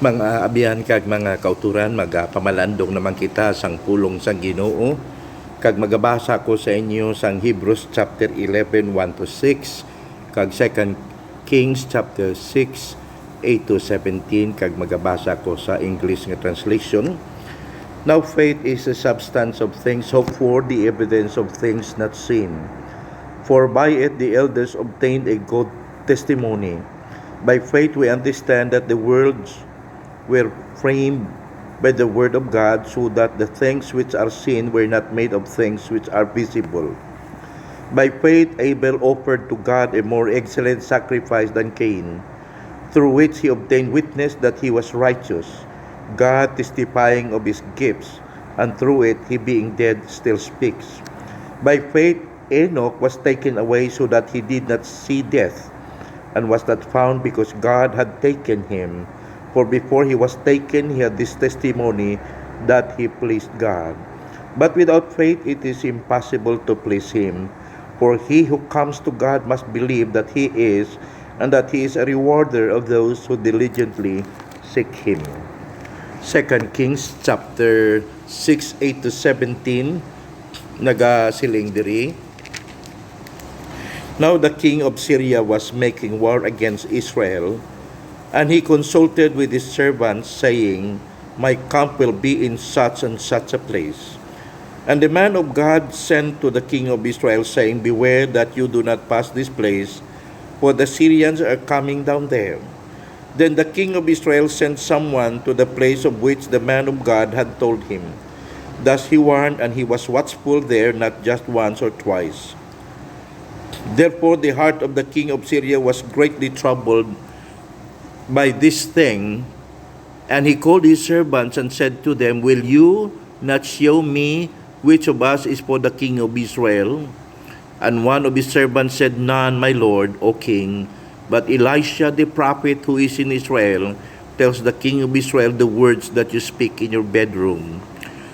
Mga abiyan kag mga kauturan, magpamalandong naman kita sang pulong sang Ginoo. Kag magabasa ko sa inyo sang Hebrews chapter 11, 1 to 6, kag 2 Kings chapter 6, 8 to 17, kag magabasa ko sa English nga translation. Now faith is the substance of things hoped for, the evidence of things not seen. For by it the elders obtained a good testimony. By faith we understand that the worlds were framed by the word of God, so that the things which are seen were not made of things which are visible. By faith Abel offered to God a more excellent sacrifice than Cain, through which he obtained witness that he was righteous, God testifying of his gifts, and through it he being dead still speaks. By faith Enoch was taken away so that he did not see death, and was not found because God had taken him. For before he was taken, he had this testimony that he pleased God. But without faith it is impossible to please him. For he who comes to God must believe that he is, and that he is a rewarder of those who diligently seek him. 2 Kings chapter 6, 8 to 17, nagasiling diri. Now the king of Syria was making war against Israel, and he consulted with his servants, saying, My camp will be in such and such a place. And the man of God sent to the king of Israel, saying, Beware that you do not pass this place, for the Syrians are coming down there. Then the king of Israel sent someone to the place of which the man of God had told him. Thus he warned, and he was watchful there not just once or twice. Therefore the heart of the king of Syria was greatly troubled by this thing, and he called his servants and said to them, Will you not show me which of us is for the king of Israel? And one of his servants said, None, my lord, O king, but Elisha the prophet who is in Israel tells the king of Israel the words that you speak in your bedroom.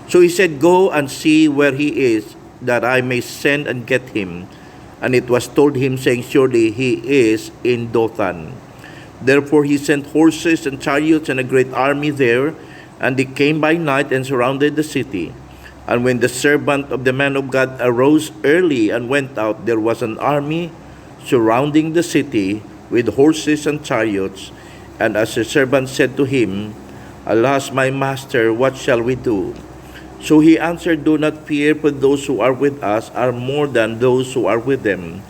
So he said, Go and see where he is, that I may send and get him. And it was told him, saying, Surely he is in Dothan. Therefore he sent horses and chariots and a great army there, and they came by night and surrounded the city. And when the servant of the man of God arose early and went out, there was an army surrounding the city with horses and chariots. And as the servant said to him, Alas, my master, what shall we do? So he answered, Do not fear, for those who are with us are more than those who are with them.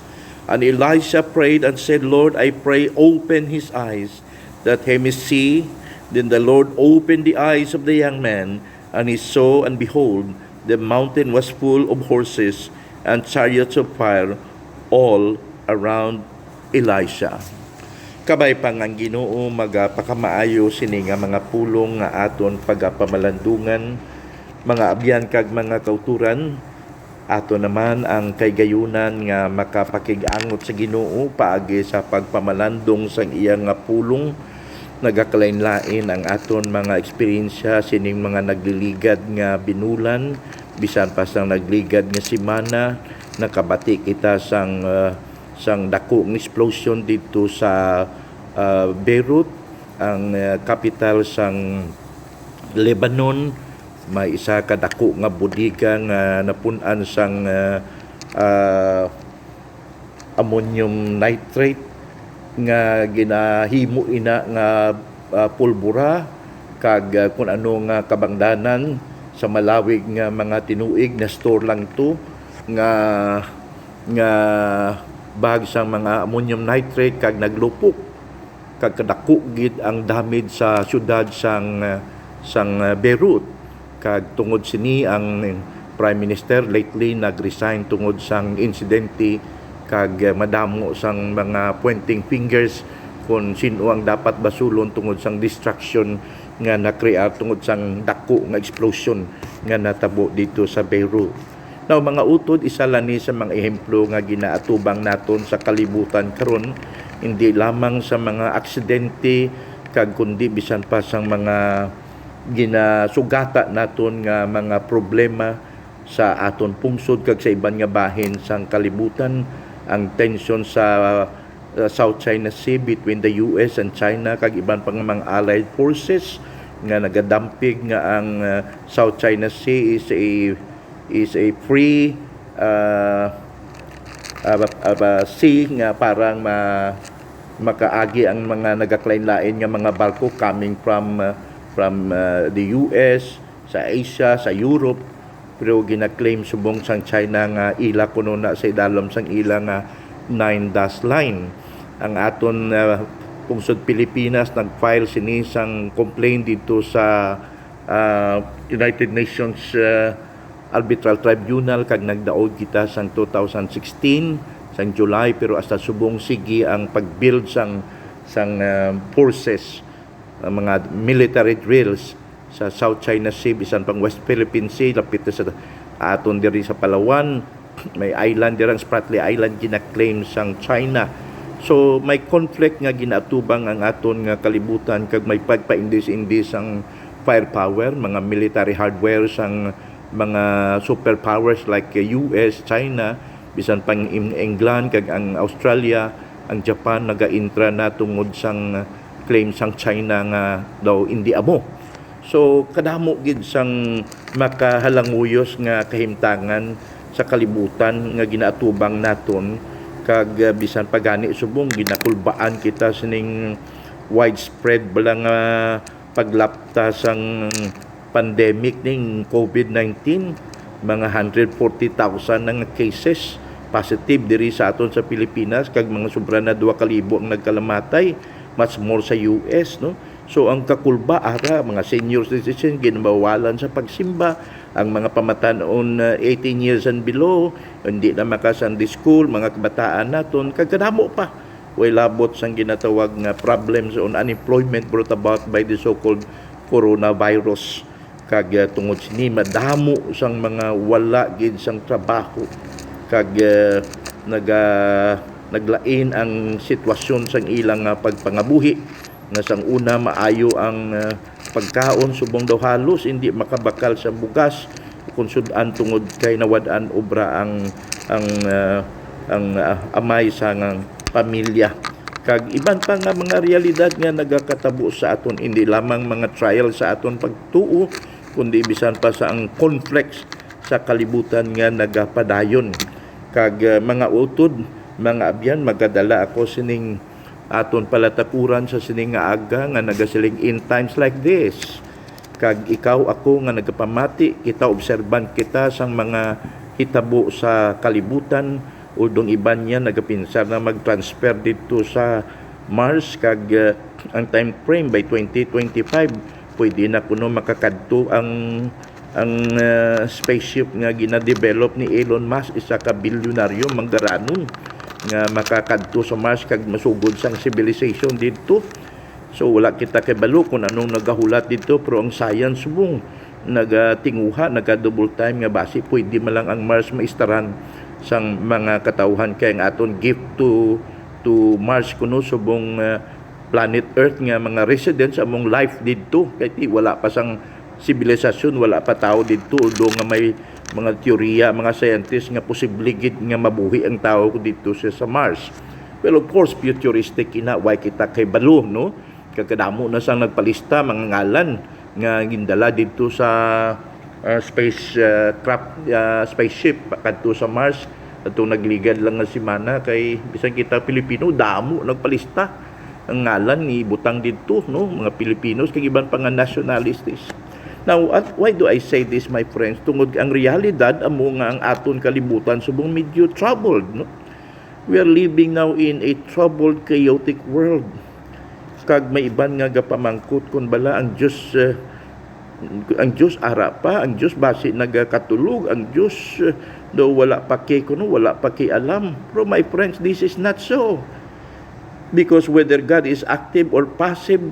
And Elisha prayed and said, Lord, I pray, open his eyes, that he may see. Then the Lord opened the eyes of the young man, and he saw, and behold, the mountain was full of horses and chariots of fire all around Elisha. Kabay pang ang Ginoo magapakamaayo sini nga mga pulong nga aton pagapamalandungan, mga abyan kag mga kauturan. Ato naman ang kaygayunan nga makapakig-angot sa Ginoo paagi sa pagpamalandong sang iyang nga pulong. Nagakalain-lain ang aton mga eksperyensya sining mga nagliligad nga binulan, bisan pa sang nagligad nga semana. Nakabati kita sang dako ng explosion dito sa Beirut, ang capital sang Lebanon. May isa ka dako nga bodega nga napun-an sang ammonium nitrate nga ginahimo ina nga pulbura kag kun ano nga kabangdanan sa malawig nga mga tinuig na store lang to nga bag sang mga ammonium nitrate kag naglupok kag kadako gid ang damage sa syudad sang Beirut. Kag tungod sini ang Prime Minister lately nag-resign tungod sang insidente, kag madamo sang mga pointing fingers kung sino ang dapat basulon tungod sang distraction nga na-create tungod sang dako nga explosion nga natabo dito sa Beirut. Now mga utod, isa lang ni sa mga ehemplo nga ginaatubang naton sa kalibutan karon, hindi lamang sa mga aksidente kag kundi bisan pa sang mga ginasugata naton nga mga problema sa aton pungsod kag sa iban nga bahin sang kalibutan, ang tensyon sa South China Sea between the US and China kag iban pang mga allied forces nga nagadampig nga ang South China Sea is a free sea nga parang makaagi ang mga nagaklain-lain nga mga barko coming from the US, sa Asia, sa Europe, pero gina-claim subong sang China nga ila kuno na sa idalom sang ila nga 9-dash line. Ang aton pungsod Pilipinas nag-file sini sang complaint dito sa United Nations Arbitral Tribunal kag nagdaog kita sang 2016 sang July, pero hasta subong sige ang pag-build sang forces, mga military drills sa South China Sea bisan pang West Philippine Sea lapit sa aton diri sa Palawan. May island diri, ang Spratly Island gina-claim sang China. So may conflict nga ginatubang ang aton nga kalibutan kag may pagpaindis-indis ang firepower, mga military hardware sang mga superpowers like US, China, bisan pang England kag ang Australia, ang Japan naga-intra na tungod sang claim sang China nga daw hindi amo. So kadamo gid sang makahalanguyos nga kahimtangan sa kalibutan nga ginaatubang naton kag bisan pagani subong ginakulbaan kita sining widespread balang paglapta sang pandemic ning COVID-19. Mga 140,000 nga cases positive diri sa aton sa Pilipinas kag mga sobra na 2,000 ang nagkalamatay, much more sa US, no? So ang kakulba ara mga senior citizen ginabawalan sa pagsimba, ang mga pamatanon 18 years and below hindi na maka-Sunday school, mga kabataan naton kag kadamo pa way labot sang ginatawag nga problems on unemployment brought about by the so-called coronavirus. Kag tungod sini madamo sang mga wala gid sang trabaho kag naglain ang sitwasyon sang ilang pagpangabuhi nga sang una maayo ang pagkaon subong daw halos hindi makabakal sa bugas kun sud-an tungod kay nawad-an obra ang amay sa pamilya. Kag iban pa nga mga realidad nga nagakatabo sa aton, hindi lamang mga trial sa aton pagtuo kundi bisan pa sa ang conflicts sa kalibutan nga nagapadayon. Kag mga utod, mga abyan, magadala ako sining aton palatakuran sa sining nga aga nga nagasiling in times like this. Kag ikaw ako nga nagapamati, kita obserban kita sang mga hitabo sa kalibutan, uldong iban niya nagapinsar na mag-transfer dito sa Mars kag ang time frame by 2025 pwede na kuno makakadto ang spaceship nga gina-develop ni Elon Musk, isa ka bilyonaryo manggaranon nga makakadto sa Mars kag masugod sang civilization dito. So wala kita kay balo kung anong nagahulat dito, pero ang science subong nagatinguha, naga-double time nga base pwede man lang ang Mars maistaran sang mga katawhan kay ang aton gift to Mars kuno subong planet Earth nga mga residents among life dito kay wala pa sang sibilisasyon, wala pa tao dito, although nga may mga teorya, mga scientists nga posible gid nga mabuhi ang tao dito sa Mars. Well, of course, futuristic ina, why kita kay balo, no? Kagkadamo na sang nagpalista mga ngalan nga gindala dito sa spaceship kadto sa Mars. Atong nagligad lang nga semana kay bisan kita Pilipino damo nagpalista ang ngalan ni butang dito, no, mga Pilipinos kay iban pa nga nationalities. Now, why do I say this, my friends? Tungod ang realidad amo nga ang aton kalibutan subong medyo troubled, no? We are living now in a troubled, chaotic world. Kag may iban nga gapamangkot kun bala ang Diyos ara pa, ang Diyos base nagakatulog, ang Diyos daw wala pa kay kuno, wala pa kay alam. Pero my friends, this is not so. Because whether God is active or passive,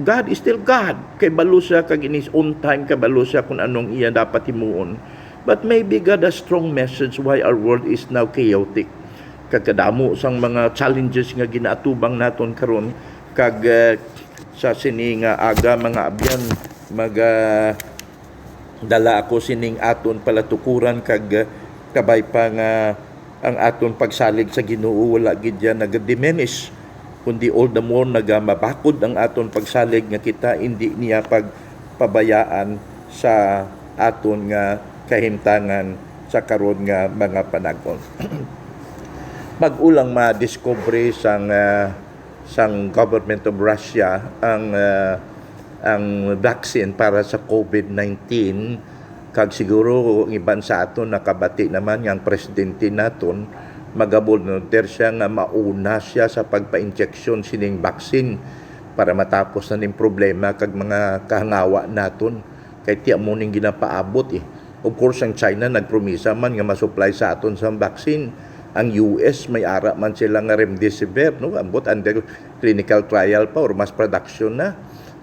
God is still God. Kay balo siya kag in His own time, kay balo siya kung anong iya dapat himuon. But maybe God has strong message why our world is now chaotic. Kagkadamo sang mga challenges nga ginaatubang naton karon kag sa sini nga aga mga abyan dala ako sining aton palatukuran kag kabay pa nga ang aton pagsalig sa Ginoo wala gid yan nag-diminish, kundi all the more nagamabakod ang aton pagsalig nga kita hindi niya pagpabayaan sa aton nga kahimtangan sa karon nga mga panahon. Mag-ulang ma-discovery sang government of Russia ang vaccine para sa COVID-19, kag siguro ang iban sa aton nakabati naman yang presidente naton magabulunter siya nga mauna siya sa pagpa-injection sining vaccine para matapos na ning problema kag mga kahangawa naton kay tiya mo ning ginapaabot eh. Of course ang China nagpromisa man nga masupply sa aton sa vaccine. Ang US may ara man sila nga remdesivir, no, ambot under clinical trial pa or mass production na.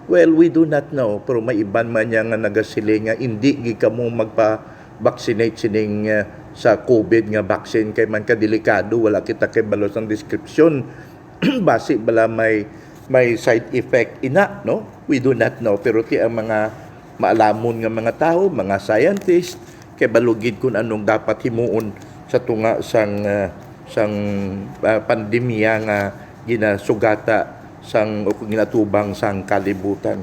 Well, we do not know, pero may iban man niya nga nagasiling nga hindi gi kamo magpa-vaccinate sining sa COVID nga vaccine kay man ka delikado, wala kita kay balos ang description. Basi bala may side effect ina, no? We do not know, pero ti ang mga maalamon nga mga tao, mga scientist kay balugid kun anong dapat himuon sa tunga sang pandemya nga ginasugata sang ginatubang sang kalibutan.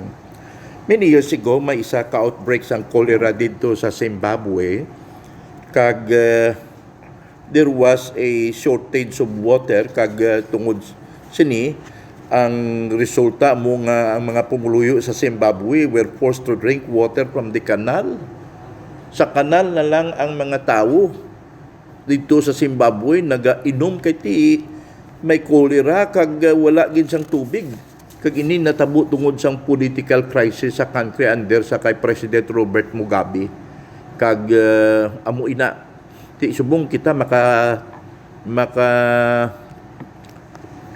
Many years ago, may isa ka outbreak sang cholera dito sa Zimbabwe. Kag there was a shortage of water kag tungod sini ang resulta mo nga ang mga pumuluyo sa Zimbabwe were forced to drink water from the canal. Sa kanal na lang ang mga tao dito sa Zimbabwe nagainom kay ti may cholera kag wala gid sang tubig. Kag ini natabo tungod sang political crisis sa country under sa kay President Robert Mugabe. Kag amo ina ti subong kita maka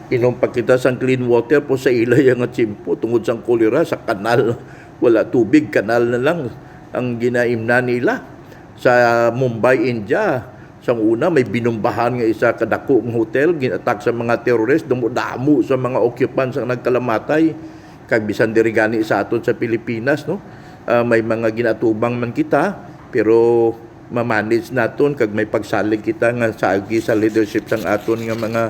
inom pa kita sang clean water po sa ilay nga tsimpo tungod sang cholera sa kanal. Wala tubig, kanal na lang ang ginaimnan nila. Sa Mumbai, India, sang una may binumbahan nga isa kadako ng hotel, ginatak sa mga terrorist, damo sa mga occupants ang nagkalamatay. Kag bisan diri gani sa aton sa Pilipinas, no? May mga ginatubang man kita, pero ma-manage naton kag may pagsalig kita nga sagi sa leadership sang aton nga mga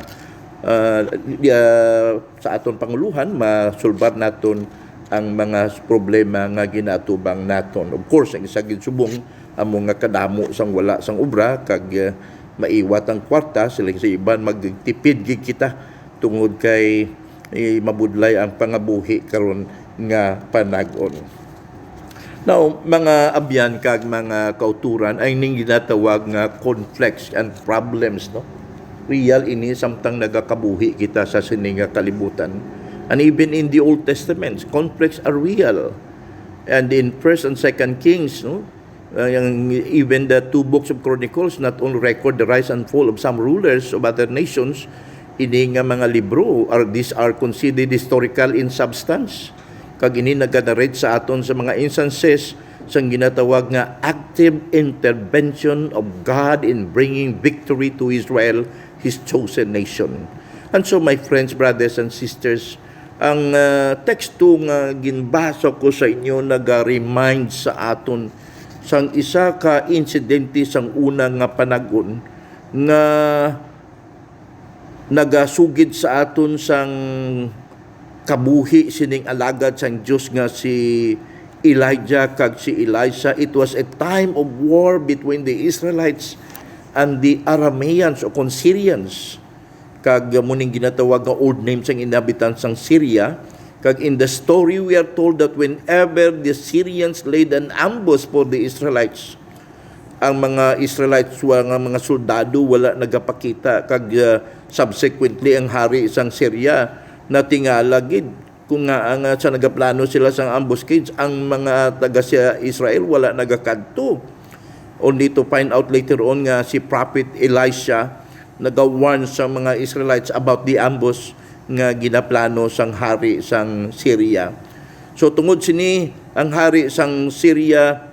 sa aton panguluhan masulbar naton ang mga problema nga ginatubang naton. Of course, ang isa gid subong amo nga kadamo sang wala sang obra kag maiwat ang kwarta sila sa iban magtipid gid kita tungod kay mabudlay ang pangabuhi karon nga panag-on. Now, mga abyan kag mga kauturan ay ning ginatawag nga conflicts and problems, no? Real ini samtang nagakabuhi kita sa sining kalibutan. And even in the Old Testament, conflicts are real. And in 1st and 2nd Kings, no? Even the 2 books of Chronicles not only record the rise and fall of some rulers of other nations, ini nga mga libro these are considered historical in substance. Kag ini naganarate sa aton sa mga instances sang ginatawag nga active intervention of God in bringing victory to Israel, His chosen nation. And so my friends, brothers and sisters, ang teksto nga ginbasa ko sa inyo naga-remind sa aton sang isa ka insidente sang una nga panag-on nga nagasugid sa aton sang kabuhi sining alagad sang Dios nga si Elijah kag si Elisha. It was a time of war between the Israelites and the Arameans o Syrians. Kag muning ginatawag nga old name sang inhabitants sang Syria. Kag in the story, we are told that whenever the Syrians laid an ambush for the Israelites, ang mga Israelites nga mga soldado wala nagapakita. Kag subsequently, ang hari sang Syria natingala gid kung nga ang sa nagaplano sila sang ambuscades, ang mga taga sa Israel wala nagakadto. Only to find out later on nga si Prophet Elisha nagawarn sa mga Israelites about the ambush nga ginaplano sang hari sang Syria. So tungod sini ang hari sang Syria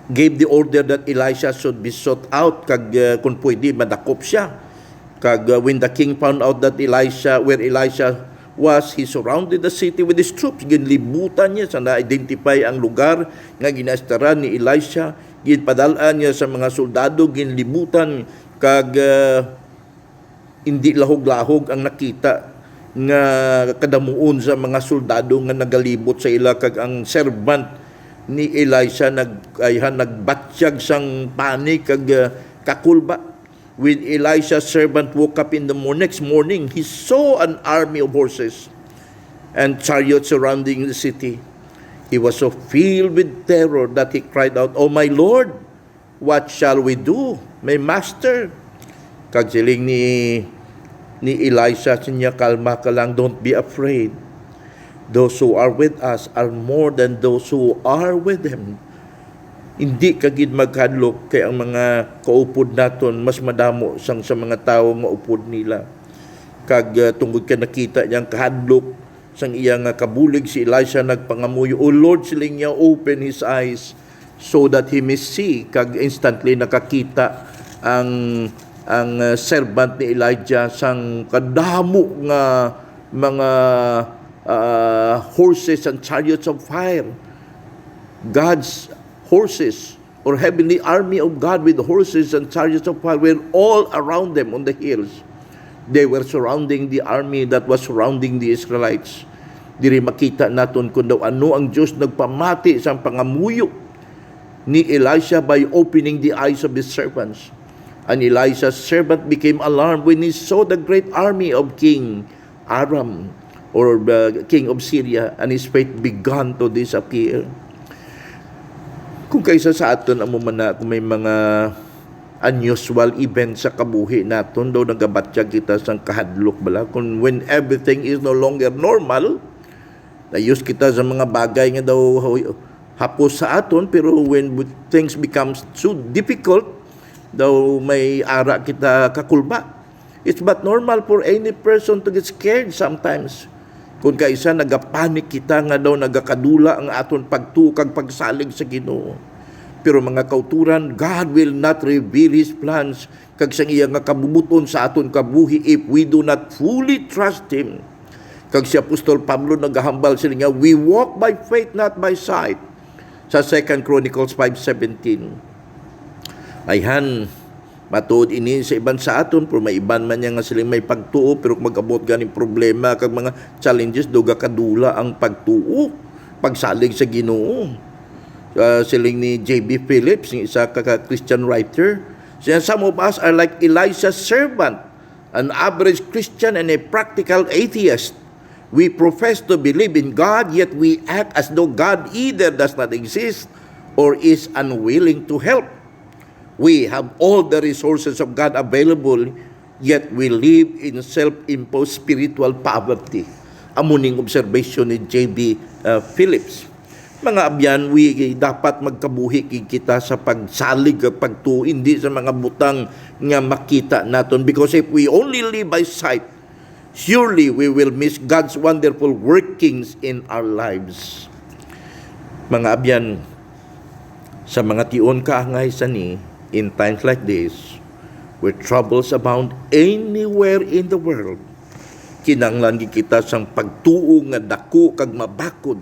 gave the order that Elisha should be sought out kag kung pwede madakop siya. Kag when the king found out that where Elisha was, he surrounded the city with his troops. Ginlibutan niya sa na-identify ang lugar nga ginastaran ni Elisha. Ginpadalaan niya sa mga soldado, ginlibutan Kag hindi lahog-lahog ang nakita nga kadamuon sa mga soldado nga nagalibot sa ila, kag ang servant ni Elisha nagbatsyag sang panik kag kakulba. When Elisha's servant woke up in the next morning, he saw an army of horses and chariots surrounding the city. He was so filled with terror that he cried out, "Oh my Lord, what shall we do, my master?" Kag siling ni Elisha sinya, "Kalma ka lang, don't be afraid. Those who are with us are more than those who are with them." Hindi kagid magkadlok kay ang mga kaupod naton mas madamo sang sa mga tawo nga upod nila. Kag tungod ka nakita niyang kahadlok sang iya nga kabulig, si Elisha nagpangamuyo, "O Lord," siling niya, "open his eyes so that he may see." Kag instantly nakakita ang servant ni Elijah sang kadamo nga mga horses and chariots of fire. God's horses, or heavenly army of God with horses and chariots of fire, were all around them on the hills. They were surrounding the army that was surrounding the Israelites. Diri makita naton kung daw ano ang Diyos nagpamati sa pangamuyo ni Elisha by opening the eyes of his servants. And Elisha's servant became alarmed when he saw the great army of King Aram, or the king of Syria, and his faith began to disappear. Kung kaysa sa aton amo man na kung may mga unusual event sa kabuhi naton, daw nagabatya kita sang kahadlok bala, kung when everything is no longer normal, nayos kita sa mga bagay nga daw hapos sa aton, pero when things become so difficult, daw may ara kita kakulba. It's but normal for any person to get scared sometimes. Kung kaisa nagapanik kita nga daw nagakadula ang aton pagtukag pagsalig sa Ginoo. Pero mga kauturan, God will not reveal His plans kag sang iya nga kabubuton sa aton kabuhi if we do not fully trust Him. Kag si Apostol Pablo nagahambal sila nga, we walk by faith not by sight. Sa 2 Chronicles 5:17. Ayhan, matuod ini sa iban sa aton, pero may iban man niya nga silang may pagtuo, pero kung mag-abot ganing problema kag mga challenges, duga kadula ang pagtuo, pagsalig sa Ginoo. Siling ni J.B. Phillips, yung isa ka Christian writer, siya, "Some of us are like Elisha's servant, an average Christian and a practical atheist. We profess to believe in God, yet we act as though God either does not exist or is unwilling to help. We have all the resources of God available, yet we live in self-imposed spiritual poverty." Amuning observation ni J.B. Phillips. Mga abyan, we dapat magkabuhi kita sa pagsalig at pagtuo, hindi sa mga butang nga makita naton. Because if we only live by sight, surely we will miss God's wonderful workings in our lives. Mga abyan, sa mga tion kaangay sa ni, in times like this, where troubles abound anywhere in the world, kinanglan kita sang pagtuo nga dako kag mabakod,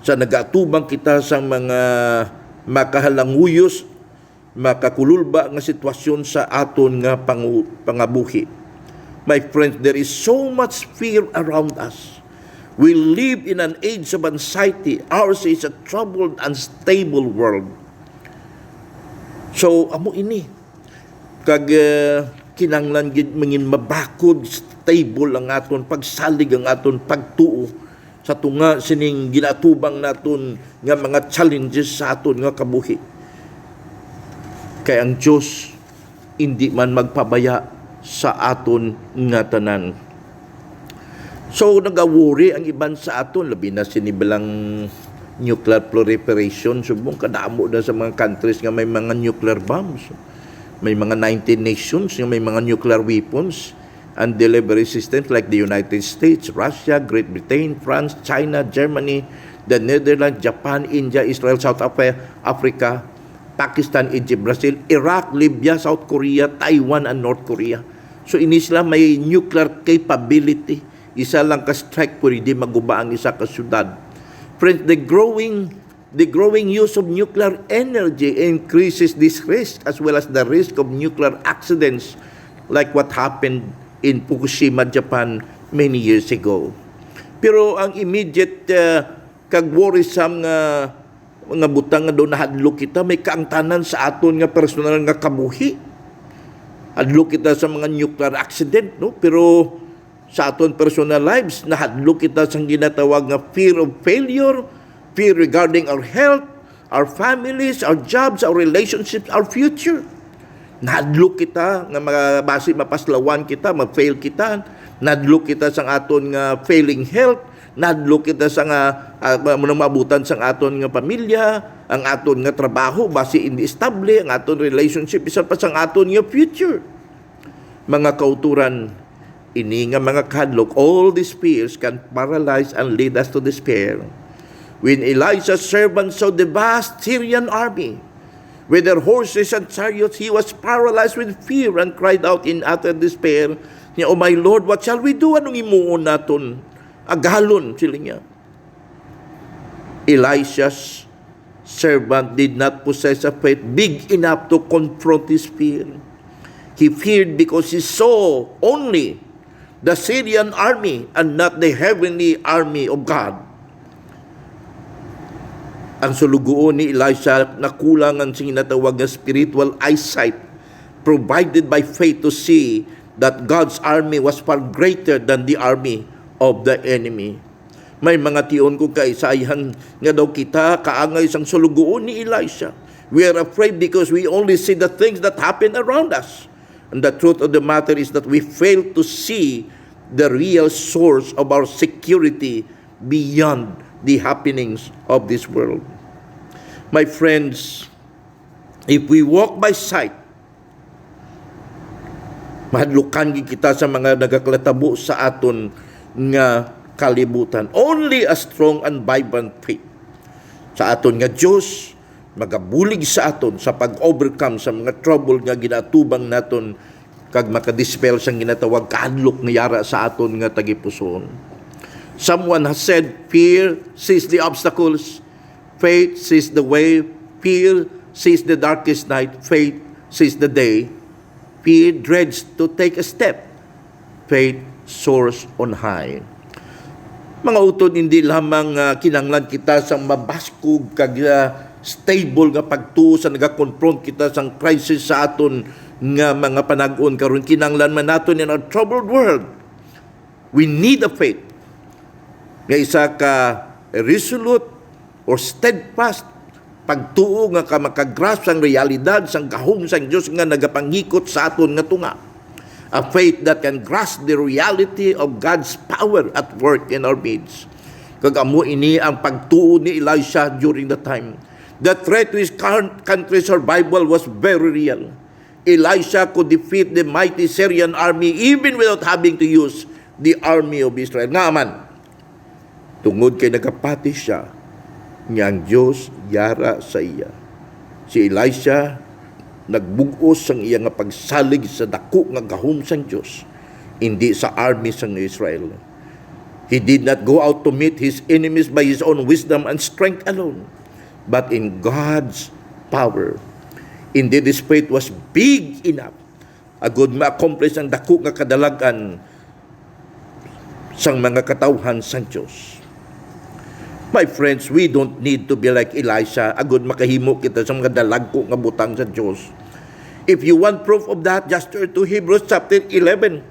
sa nagatubang kita sang mga makahalanguyos, makakululba nga sitwasyon sa aton nga pangabuhi. My friends, there is so much fear around us. We live in an age of anxiety. Ours is a troubled, unstable world. So, amo ini. Kag kinanglan gid mangin mabakod, stable ang aton pagsalig, ang aton pagtuo sa tunga sining ginatubang naton nga mga challenges sa aton nga kabuhi. Kay ang Diyos hindi man magpabaya sa aton nga tanan. So nagawori ang iban sa aton, labi na sinibilang nuclear proliferation, subong kadamo na sa mga countries nga may mga nuclear bombs. May mga 19 nations nga may mga nuclear weapons and delivery systems like the United States, Russia, Great Britain, France, China, Germany, the Netherlands, Japan, India, Israel, South Africa, Pakistan, Egypt, Brazil, Iraq, Libya, South Korea, Taiwan, and North Korea. So ini sila may nuclear capability. Isa lang ka-strike po, hindi maguba ang isa ka syudad. Friends, the growing The growing use of nuclear energy increases this risk as well as the risk of nuclear accidents like what happened in Fukushima, Japan many years ago. Pero ang immediate kag worrisome nga mga butang nga doon nahadlok kita, may kaangtanan sa aton nga personal nga kabuhi. Hadlok kita sa mga nuclear accident, no? Pero sa aton personal lives, nahadlok kita sa ginatawag nga fear of failure, fear regarding our health, our families, our jobs, our relationships, our future. Nahadlok kita nga basi mapaslawan kita, ma-fail kita. Nahadlok kita sa aton nga failing health. Nahadlok kita sa nga mabutan sa aton nga pamilya, ang aton nga trabaho basi hindi estable, ang aton relationship isa pa sa aton nga future. Mga kauturan, ini nga mga kadlok, all these fears can paralyze and lead us to despair. When Elijah's servants saw the vast Syrian army with their horses and chariots, he was paralyzed with fear and cried out in utter despair, "Oh my Lord, what shall we do? Anong imuon naton? Agalon," sila niya. Elisha's servant did not possess a faith big enough to confront his fear. He feared because he saw only the Syrian army and not the heavenly army of God. Ang sulugoon ni Elisha na kulangan sa ginatawag na spiritual eyesight provided by faith to see that God's army was far greater than the army of the enemy. May mga tion ko kay sayhan nga daw kita kaangay sang sulugoon ni Elisha. We are afraid because we only see the things that happen around us. And the truth of the matter is that we fail to see the real source of our security beyond the happenings of this world. My friends, if we walk by sight, mahadlukan kita sa mga nagaklatabo sa aton nga kalibutan. Only a strong and vibrant faith sa aton nga Diyos magabulig sa aton sa pag-overcome sa mga trouble nga ginatubang naton kag makadispel sang ginatawag kahadlok nga yara sa aton nga tagipuson. Someone has said, fear sees the obstacles, faith sees the way, fear sees the darkest night, faith sees the day, fear dreads to take a step, faith soars on high. Mga utod, hindi lamang kinanglan kita sa mabaskog kag stable nga pagtuo sa nagakonfront kita sa crisis sa aton nga mga panag-on karon, kinanglan man naton in our troubled world. We need a faith nga isa ka resolute or steadfast pagtuo nga ka makagrasp sang realidad sang gahom sang Dios nga nagapanghikot sa aton nga tunga. A faith that can grasp the reality of God's power at work in our midst. Kag amo ini ang pagtuo ni Elisha during the time. The threat to his country's survival was very real. Elisha could defeat the mighty Syrian army even without having to use the army of Israel. Nga man, tungod kay nagapati siya, niyang Diyos yara sa iya. Si Elisha nagbugos sang iya nga pagsalig sa dako nga gahom sang Diyos, hindi sa army sang Israel. He did not go out to meet his enemies by his own wisdom and strength alone, but in God's power. Indeed, his faith was big enough, agud ma-accomplish ang dako nga kadalagan sang mga katawhan sang Diyos. My friends, we don't need to be like Elisha, agud makahimo kita sa mga dalagko nga butang sa Diyos. If you want proof of that, just turn to Hebrews chapter 11.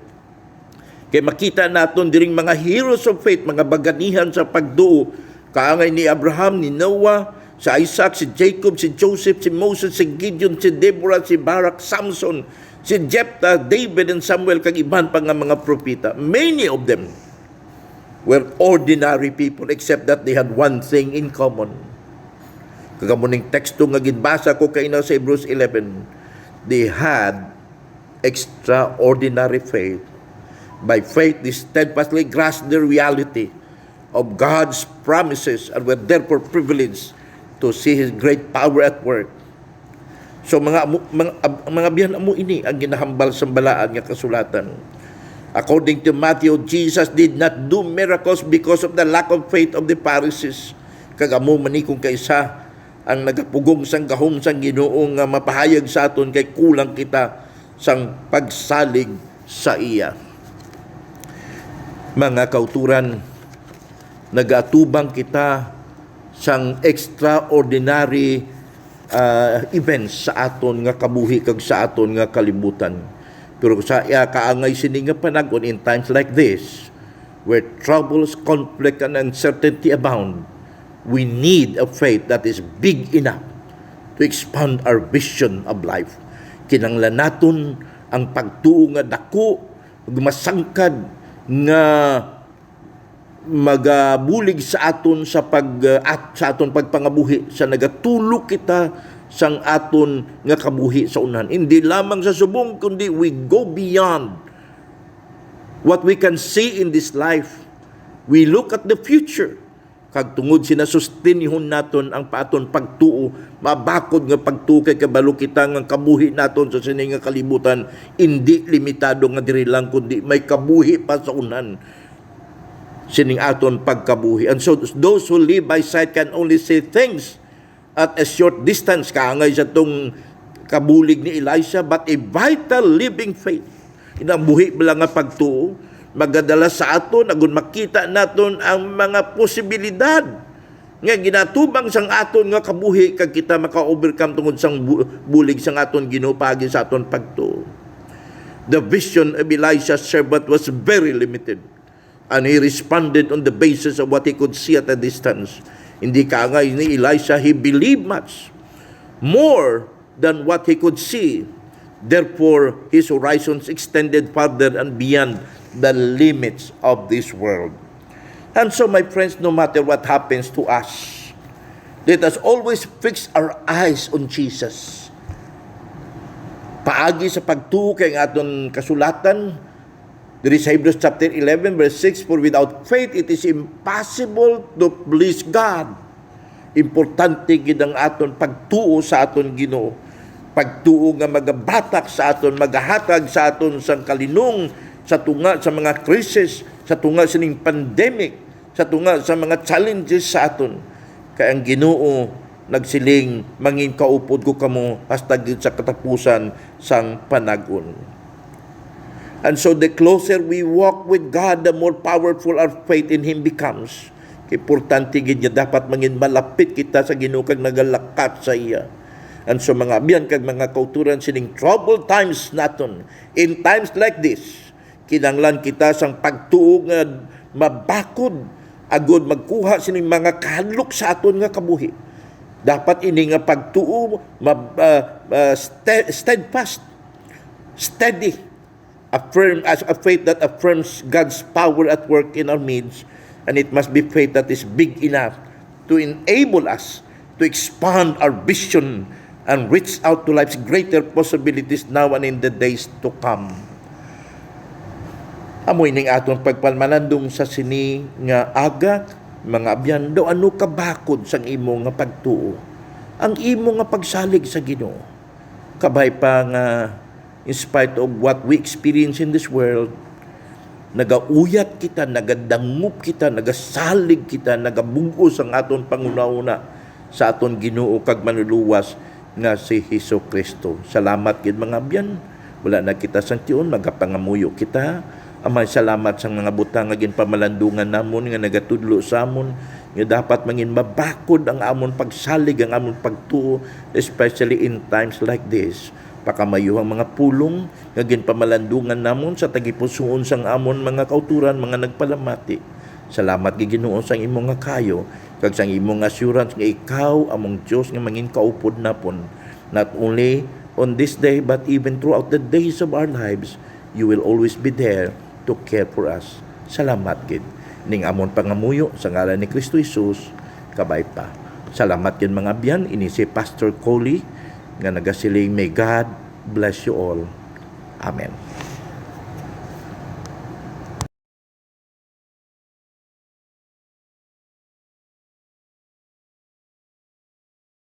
Kaya makita natin diring mga heroes of faith, mga baganihan sa pagduo, kaangay ni Abraham, ni Noah, si Isaac, si Jacob, si Joseph, si Moses, si Gideon, si Deborah, si Barak, Samson, si Jephthah, David, and Samuel, kag iban pa nga mga propeta. Many of them were ordinary people except that they had one thing in common. Kagamuning teksto nga ginbasa ko kay na sa Hebrews 11, they had extraordinary faith. By faith, they steadfastly grasped the reality of God's promises and were therefore privileged to see His great power at work. So mga biyan mo ini ang ginahambal sa balaan nga kasulatan. According to Matthew, Jesus did not do miracles because of the lack of faith of the Pharisees. kagamo manikong kaisa ang nagapugong sang gahom sang Ginoo nga mapahayag sa aton kay kulang kita sang pagsalig sa iya. Mga kauturan, nagatubang kita sang extraordinary events sa aton nga kabuhi kag sa aton nga kalibutan. Pero sa iya kaangay sini nga panagon in times like this, where troubles, conflict, and uncertainty abound, we need a faith that is big enough to expand our vision of life. Kinanglan naton ang pagtuo nga dako, masangkad nga magabulig sa aton sa aton pagpangabuhi sa nagatulog kita sang aton nga kabuhi sa unahan. Hindi lamang sa subong kundi we go beyond what we can see in this life. We look at the future. Kag tungod sinasustinihon naton ang paaton pagtuo, mabakod nga pagtuo kay kabalo kita nga kabuhi naton sa sini nga kalibutan, hindi limitado nga diri lang kundi may kabuhi pa sa unan sining aton pagkabuhi. And so those who live by sight can only see things at a short distance, kaangay sa tong kabulig ni Elisha, but a vital living faith. Inang buhi bala nga pagtuo magadala sa aton agon makita naton ang mga posibilidad nga ginatubang sang aton nga kabuhi kag kita maka-overcome tungod sang bulig sang aton Ginoo paagi sa aton pagtuo. The vision of Elisha's servant was very limited, and he responded on the basis of what he could see at a distance. Hindi kaangay ni Elisha, he believed much more than what he could see. Therefore, his horizons extended further and beyond the limits of this world. And so, my friends, no matter what happens to us, let us always fix our eyes on Jesus. Paagi sa pagtuo kay aton kasulatan, there is Hebrews chapter 11 verse 6, for without faith it is impossible to please God. Importante gid ang aton pagtuo sa aton Ginoo. Pagtuo nga magabatak sa aton, magahatag sa aton sang kalinong sa tunga sa mga krisis, sa tunga sining pandemic, sa tunga sa mga challenges sa aton. Kaya ang Ginoo nagsiling, mangin kaupod ko kamo hasta gid sa katapusan sang panagon. And so the closer we walk with God, the more powerful our faith in Him becomes. Importante gid niya dapat mangin malapit kita sa Ginoo kag nagalakat sa iya. And so mga abyan kag mga kauturan sining troubled times naton, in times like this, kinanglan kita sang pagtuo nga mabakod agud magkuha sining mga kahadlok sa aton nga kabuhi. Dapat ini nga pagtuo steadfast, steady, affirm as a faith that affirms God's power at work in our midst, and it must be faith that is big enough to enable us to expand our vision and reach out to life's greater possibilities now and in the days to come. Amoy ning aton pagpalmalandong sa sini nga agak, mga abyan, do ano kabakod sang imo nga pagtuo, ang imo nga pagsalig sa Ginoo. Kabay pa nga in spite of what we experience in this world, nagauyat kita, nagadangup kita, nagasalig kita, nagabugos ang aton panguna-una sa aton Ginoo kag manluluwas nga si Hesukristo. Salamat gid mga abyan. Wala na kita sang tiyon, magapangamuyo kita. Amay salamat sa mga butang nga ginpamalandungan namon nga nagatudlo sa amon nga dapat mangin mabakod ang amon pagsalig, ang amon pagtuo, especially in times like this. Pakamayo ang mga pulong nga ginpamalandungan namon sa tagipusoon sang amon mga kauturan, mga nagpalamati. Salamat gid Ginoo sa imong nga kayo kag sang imong assurance nga ikaw among Dios nga mangin kaupod napon, not only on this day but even throughout the days of our lives. You will always be there to care for us. Salamat gid ning amon pangamuyo sa ngalan ni Kristo Jesus. Kabay pa. Salamat gid mga abyan. Ini si Pastor Coley nga nagasiling, may God bless you all. Amen.